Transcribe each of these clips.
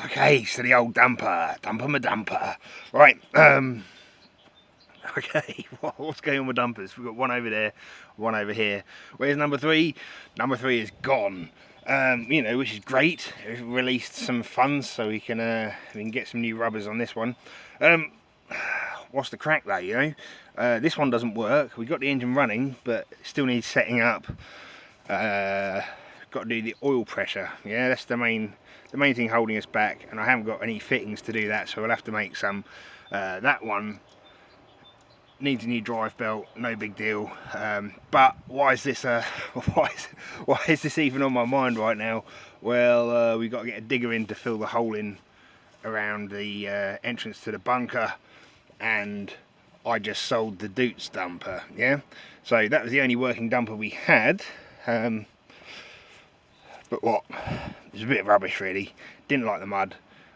Okay, so the old dumper my dumper. Right, okay, what's going on with dumpers? We've got one over there, one over here. Where's number three? Number three is gone. You know, which is great. We've released some funds so we can get some new rubbers on this one. What's the crack though, you know? This one doesn't work. We got the engine running, but it still needs setting up. Got to do the oil pressure. Yeah, that's the main thing holding us back, and I haven't got any fittings to do that, so we'll have to make some. That one needs a new drive belt, no big deal. But why is this why is this even on my mind right now? Well, we've got to get a digger in to fill the hole in around the entrance to the bunker, and I just sold the Doots dumper. Yeah, so that was the only working dumper we had. But what? It was a bit of rubbish really. Didn't like the mud.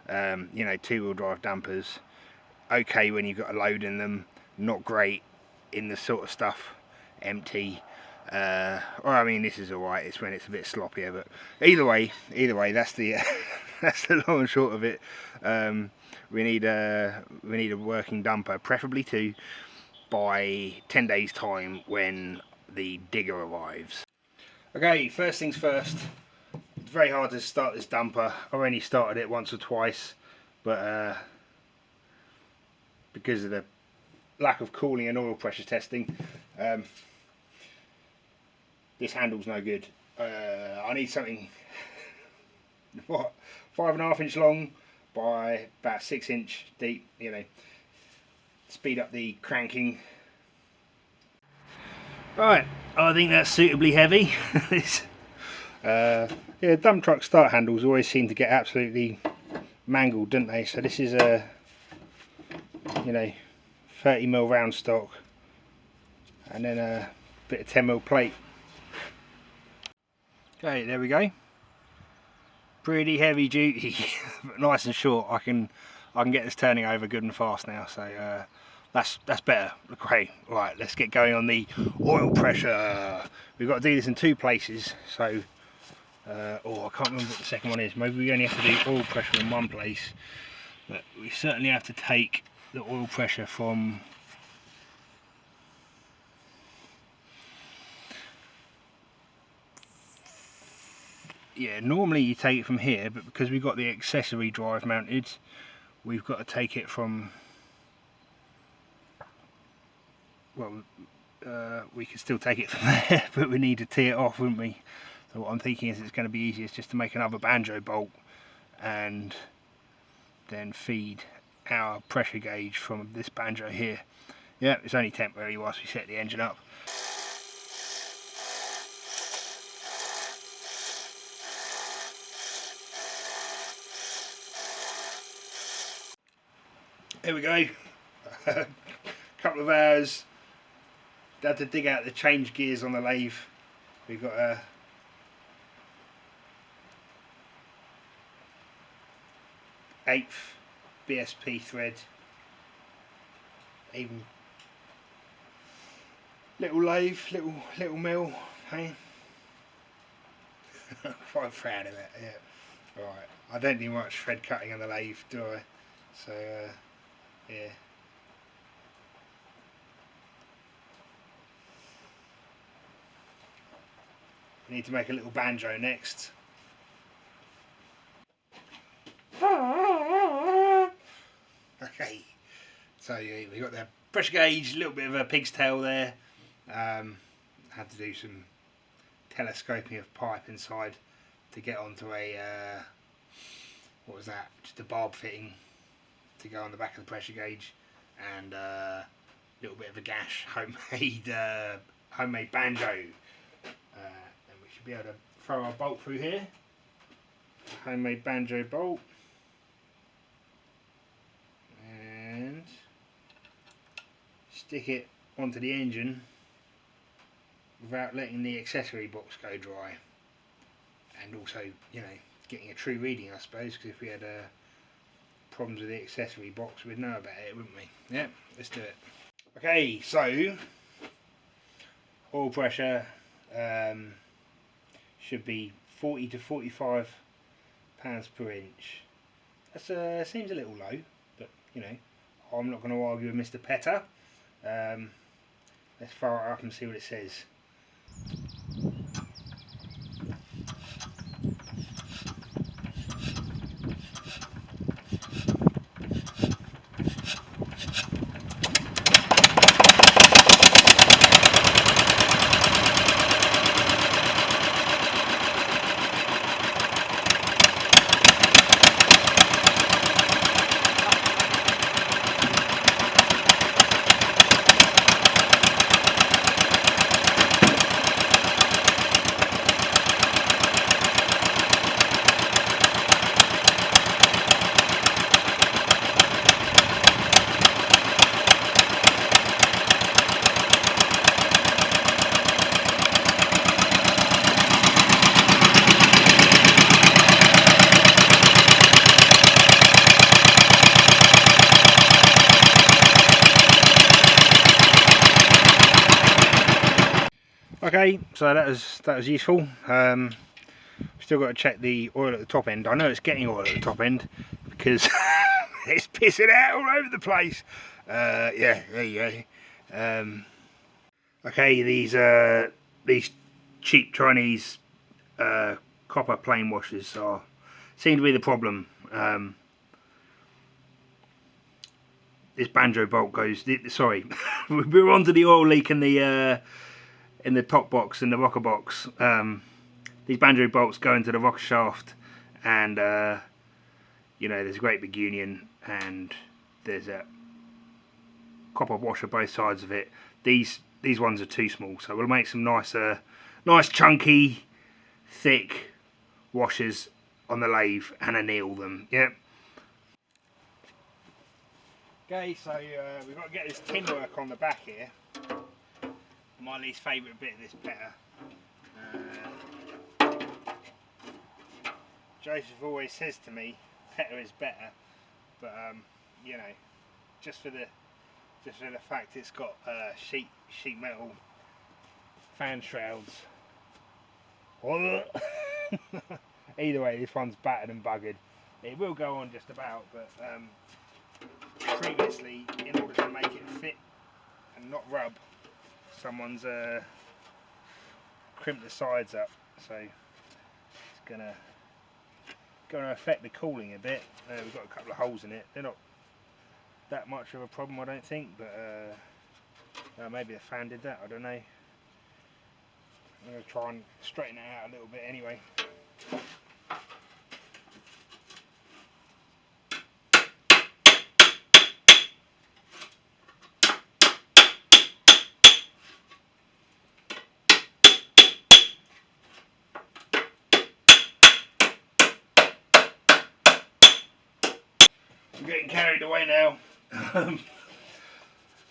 You know, two-wheel drive dumpers. Okay when you've got a load in them. Not great in the sort of stuff empty. Well, I mean, this is alright. It's when it's a bit sloppier. But either way, that's the that's the long and short of it. We need a working dumper, preferably two, by 10 days time when the digger arrives. Okay, first things first. It's very hard to start this dumper. I've only started it once or twice, but because of the lack of cooling and oil pressure testing, this handle's no good. I need something, what, 5.5 inch long by about 6 inch deep, you know, speed up the cranking. Right, I think that's suitably heavy. Yeah, dump truck start handles always seem to get absolutely mangled, don't they? So this is a, you know, 30mm round stock, and then a bit of 10mm plate. Okay, there we go. Pretty heavy duty, but nice and short. I can get this turning over good and fast now. So that's better. Okay, right. Let's get going on the oil pressure. We've got to do this in two places. So. Oh, I can't remember what the second one is. Maybe we only have to do oil pressure in one place, but we certainly have to take the oil pressure from normally you take it from here, but because we've got the accessory drive mounted, we've got to take it from, well, we could still take it from there, but we need to tee it off, wouldn't we? So what I'm thinking is it's going to be easiest just to make another banjo bolt and then feed our pressure gauge from this banjo here. Yeah, it's only temporary whilst we set the engine up. Here we go. Couple of hours. Had to dig out the change gears on the lathe. We've got a eighth BSP thread. Even little lathe, little mill. Hey, quite proud of it. Yeah. Right. I don't do much thread cutting on the lathe, do I? So yeah. We need to make a little banjo next. Okay, so yeah, we got the pressure gauge, a little bit of a pig's tail there. Had to do some telescoping of pipe inside to get onto a what was that? Just a barb fitting to go on the back of the pressure gauge, and a little bit of a gash, homemade banjo. And we should be able to throw our bolt through here. Homemade banjo bolt. And stick it onto the engine without letting the accessory box go dry, and also, you know, getting a true reading, I suppose, because if we had problems with the accessory box, we'd know about it, wouldn't we? Yeah, let's do it. Okay, so oil pressure should be 40 to 45 pounds per inch. That seems a little low, but you know, I'm not going to argue with Mr. Petter. Let's fire it up and see what it says. Okay, so that was useful. Still got to check the oil at the top end. I know it's getting oil at the top end because it's pissing out all over the place. Yeah, there you go. Okay, these cheap Chinese copper plane washers seem to be the problem. This banjo bolt goes. Sorry, we're onto the oil leak in the top box, in the rocker box. These banjo bolts go into the rocker shaft, and you know, there's a great big union, and there's a copper washer both sides of it. These ones are too small, so we'll make some nice chunky, thick washers on the lathe and anneal them. Yep. Okay, so we've got to get this tin work on the back here. My least favourite bit of this petter. Joseph always says to me, petter is better, but you know, just for the fact it's got sheet metal fan shrouds. Either way, this one's battered and buggered. It will go on just about, but previously, in order to make it fit and not rub, someone's crimped the sides up, so it's gonna affect the cooling a bit. We've got a couple of holes in it. They're not that much of a problem, I don't think, but maybe the fan did that, I don't know. I'm going to try and straighten it out a little bit anyway. I'm getting carried away now.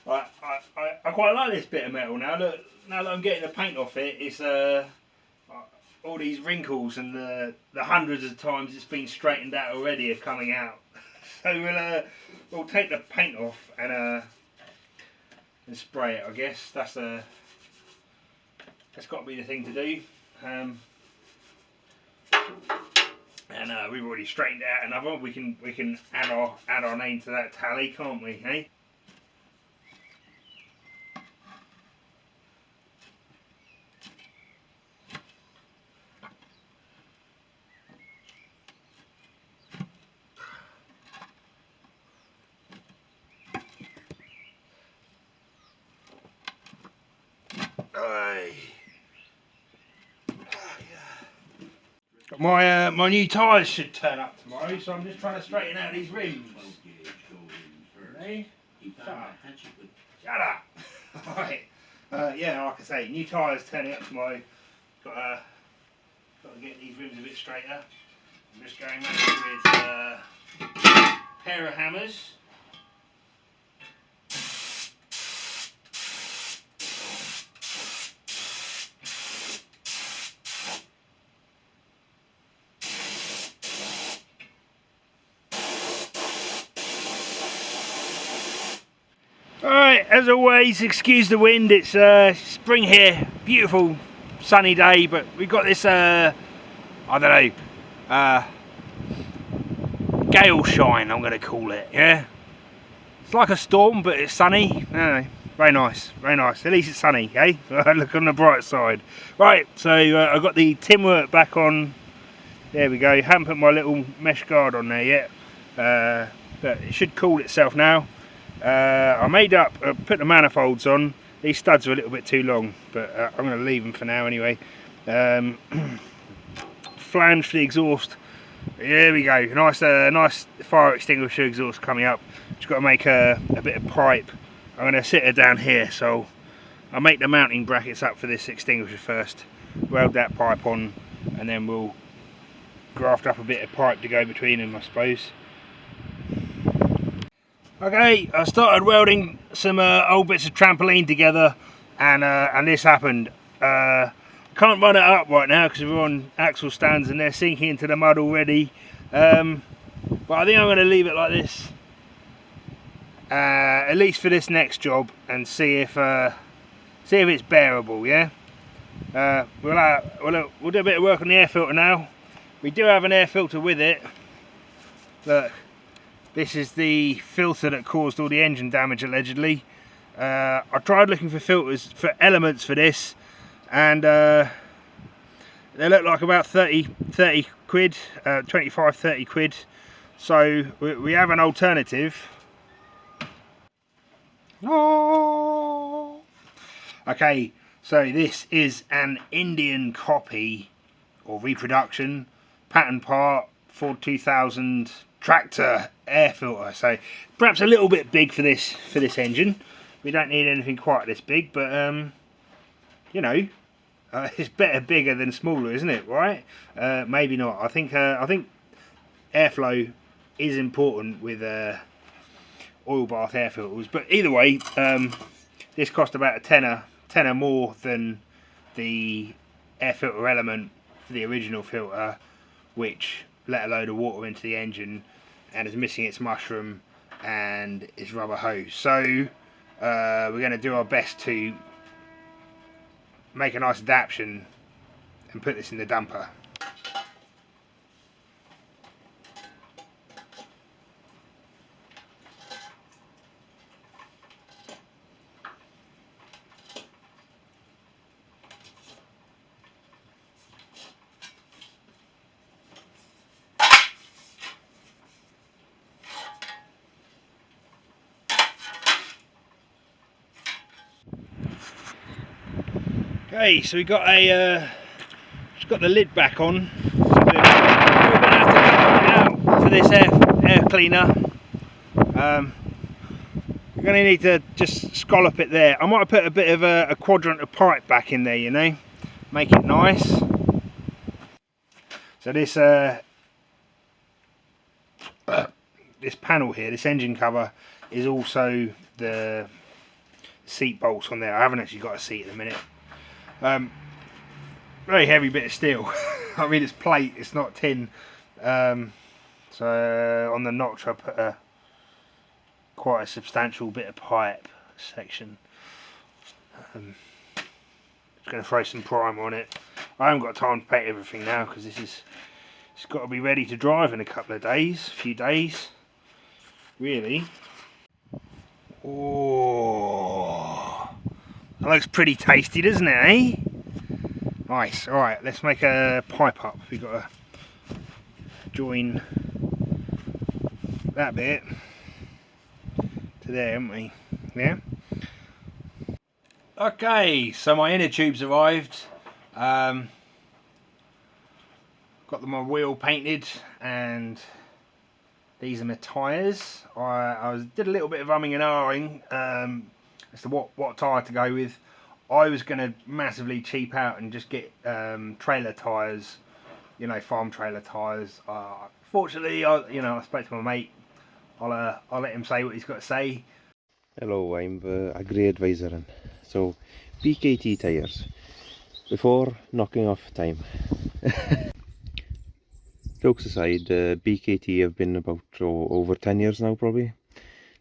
I quite like this bit of metal now. Look, now that I'm getting the paint off it, it's all these wrinkles and the hundreds of times it's been straightened out already are coming out. So we'll take the paint off and spray it. I guess that's got to be the thing to do. And we've already straightened out another. We can add our name to that tally, can't we? Hey. My new tyres should turn up tomorrow, so I'm just trying to straighten out these rims. Hey? Shut up! Right. Yeah, like I say, new tyres turning up tomorrow. Got to get these rims a bit straighter. I'm just going around with a pair of hammers. Alright, as always, excuse the wind, it's spring here, beautiful sunny day, but we've got this, I don't know, gale shine, I'm going to call it. Yeah, it's like a storm, but it's sunny. Anyway, very nice, very nice. At least it's sunny, eh? Look on the bright side. Right, so I've got the tin work back on. There we go. Haven't put my little mesh guard on there yet, but it should cool itself now. I put the manifolds on. These studs are a little bit too long, but I'm going to leave them for now anyway. Flange for the exhaust. There we go. Nice fire extinguisher exhaust coming up. Just got to make a bit of pipe. I'm going to sit her down here, so I'll make the mounting brackets up for this extinguisher first. Weld that pipe on, and then we'll graft up a bit of pipe to go between them, I suppose. Okay, I started welding some old bits of trampoline together, and this happened. Can't run it up right now because we're on axle stands and they're sinking into the mud already. But I think I'm going to leave it like this, at least for this next job, and see if it's bearable. Yeah. We'll do a bit of work on the air filter now. We do have an air filter with it. Look, this is the filter that caused all the engine damage allegedly. I tried looking for filters, for elements for this, and they look like about 30 quid, 25-30 quid. So we have an alternative. Oh. Okay, so this is an Indian copy or reproduction pattern part Ford 2000 tractor air filter. So perhaps a little bit big for this engine. We don't need anything quite this big, but you know, it's better bigger than smaller, isn't it? Right? Maybe not. I think airflow is important with oil bath air filters. But either way, this cost about a tenner more than the air filter element for the original filter, which let a load of water into the engine and is missing its mushroom and its rubber hose. So we're going to do our best to make a nice adaptation and put this in the dumper. Okay, so we got just got the lid back on. So we're going to have to cut it out for this air cleaner. We're going to need to just scallop it there. I might have put a bit of a quadrant of pipe back in there, you know, make it nice. So this this panel here, this engine cover, is also the seat bolts on there. I haven't actually got a seat at the minute. Very heavy bit of steel. I mean, it's plate, it's not tin. So on the notch I put quite a substantial bit of pipe section. Just going to throw some primer on it. I haven't got time to paint everything now because it's got to be ready to drive in a couple of days, few days, really. Oh, that looks pretty tasty, doesn't it, eh? Nice. Alright, let's make a pipe up. We've got to join that bit to there, haven't we? Yeah? Okay, so my inner tube's arrived. Got my wheel painted, and these are my tyres. I did a little bit of umming and ahhing as to what tyre to go with. I was going to massively cheap out and just get trailer tyres, you know, farm trailer tyres. Fortunately, I spoke to my mate. I'll let him say what he's got to say. Hello, I'm the Agri Advisor. So, BKT tyres, before knocking off time. Jokes aside, BKT have been about over 10 years now probably.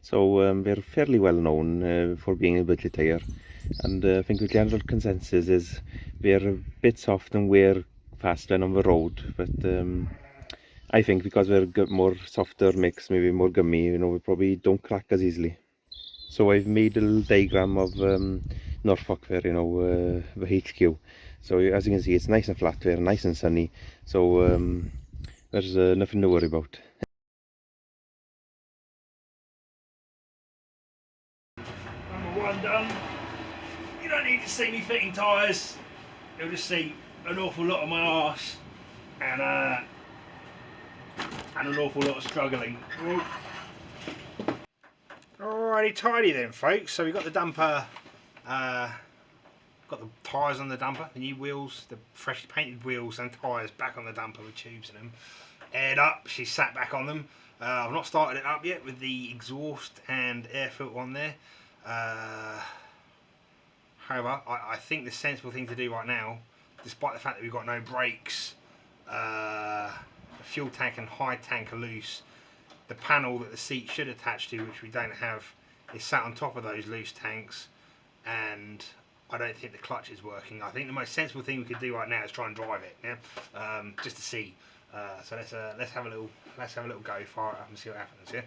So they're fairly well known for being a budget tyre. And I think the general consensus is they're a bit soft and wear fast when on the road. But I think because we're more softer mix, maybe more gummy, you know, we probably don't crack as easily. So I've made a little diagram of Norfolk Fair, you know, the HQ. So as you can see, it's nice and flat there, nice and sunny. So there's nothing to worry about. Number one done. You don't need to see me fitting tyres. You'll just see an awful lot of my arse and an awful lot of struggling. Alrighty tidy then, folks. So we've got the damper, got the tyres on the damper, the new wheels, the freshly painted wheels and tyres back on the damper with tubes in them. Aired up, she's sat back on them. I've not started it up yet with the exhaust and air filter on there. However, I think the sensible thing to do right now, despite the fact that we've got no brakes, the fuel tank and high tank are loose. The panel that the seat should attach to, which we don't have, is sat on top of those loose tanks, and I don't think the clutch is working. I think the most sensible thing we could do right now is try and drive it, yeah, just to see. So let's have a little go, fire it up and see what happens, yeah.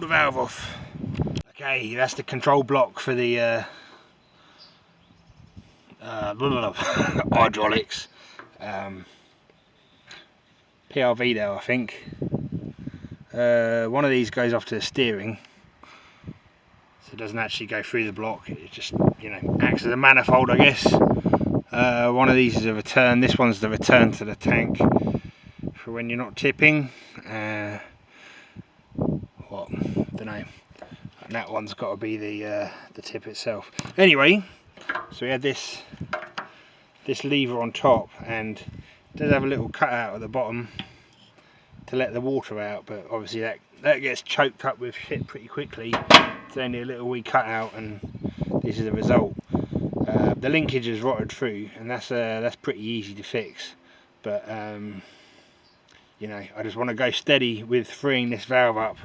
the valve off. Okay, that's the control block for the hydraulics. PRV there, I think. One of these goes off to the steering, so it doesn't actually go through the block. It just, you know, acts as a manifold, I guess. One of these is a return. This one's the return to the tank for when you're not tipping. What? Don't know. And that one's got to be the tip itself. Anyway, so we had this lever on top, and it does have a little cutout at the bottom to let the water out, but obviously that gets choked up with shit pretty quickly. It's only a little wee cutout, and this is the result. The linkage is rotted through, and that's pretty easy to fix. But you know, I just want to go steady with freeing this valve up.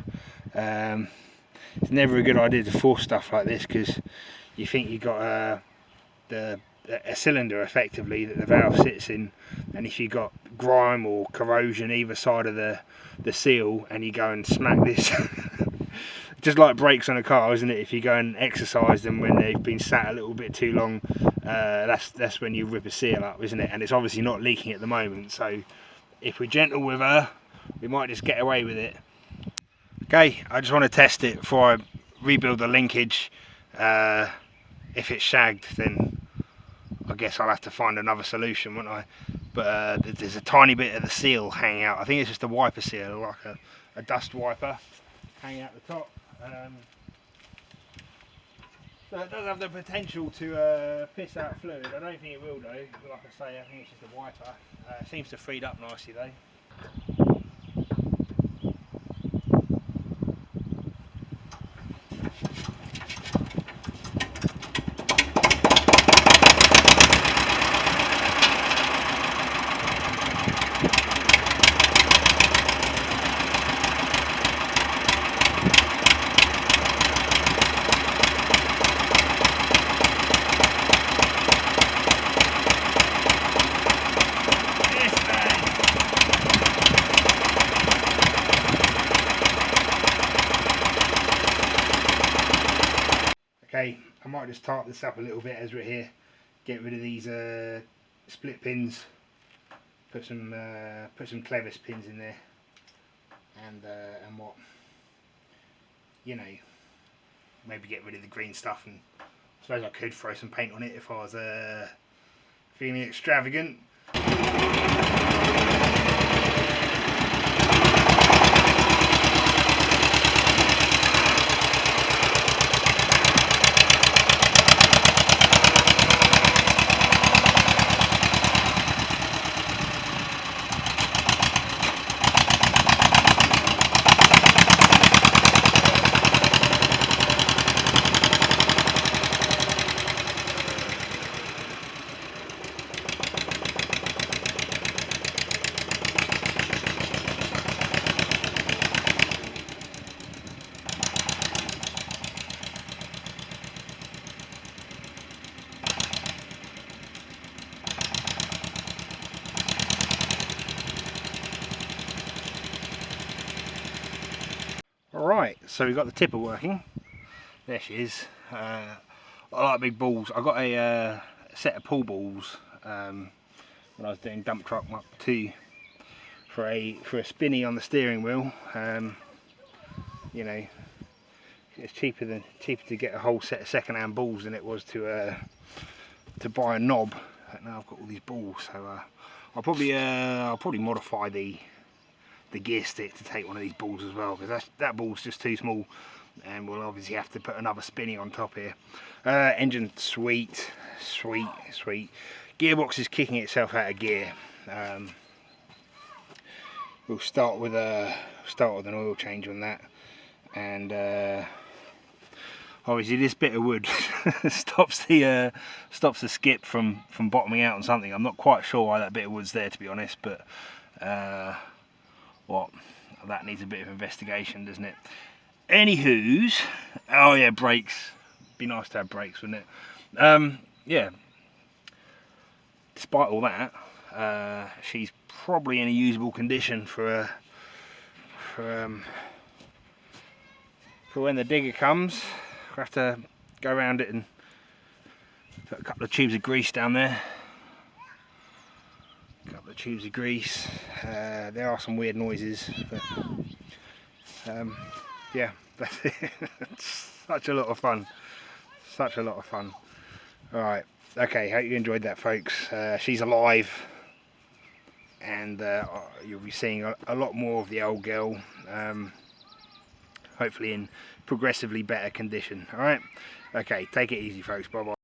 It's never a good idea to force stuff like this, because you think you've got a cylinder effectively that the valve sits in, and if you've got grime or corrosion either side of the seal, and you go and smack this just like brakes on a car, isn't it? If you go and exercise them when they've been sat a little bit too long, that's when you rip a seal up, isn't it? And it's obviously not leaking at the moment, so if we're gentle with her, we might just get away with it. Okay, I just want to test it before I rebuild the linkage. If it's shagged, then I guess I'll have to find another solution, won't I? But there's a tiny bit of the seal hanging out. I think it's just a wiper seal, like a dust wiper hanging out the top. So it does have the potential to piss out fluid. I don't think it will though. Like I say, I think it's just a wiper. It seems to have freed up nicely though. Okay, I might just tart this up a little bit as we're here. Get rid of these split pins. Put some clevis pins in there, and what, you know, maybe get rid of the green stuff. And I suppose I could throw some paint on it if I was feeling extravagant. Alright, so we've got the tipper working. There she is. I like big balls. I got a set of pull balls when I was doing dump truck Mark 2 for a spinny on the steering wheel. You know, it's cheaper to get a whole set of second-hand balls than it was to buy a knob. But now I've got all these balls, so I'll probably modify the gear stick to take one of these balls as well, because that ball's just too small, and we'll obviously have to put another spinny on top here. Engine sweet. Gearbox is kicking itself out of gear. We'll start with an oil change on that, and obviously this bit of wood stops the skip from bottoming out on something. I'm not quite sure why that bit of wood's there, to be honest, but that needs a bit of investigation, doesn't it? Anywho's, oh yeah, brakes. Be nice to have brakes, wouldn't it? Yeah. Despite all that, she's probably in a usable condition for for when the digger comes. We'll have to go around it and put a couple of tubes of grease down there. A couple of tubes of grease. There are some weird noises, but yeah, that's it. It's such a lot of fun. Such a lot of fun. Alright, okay, hope you enjoyed that, folks. She's alive, and you'll be seeing a lot more of the old girl, hopefully in progressively better condition. Alright, okay, take it easy, folks. Bye bye.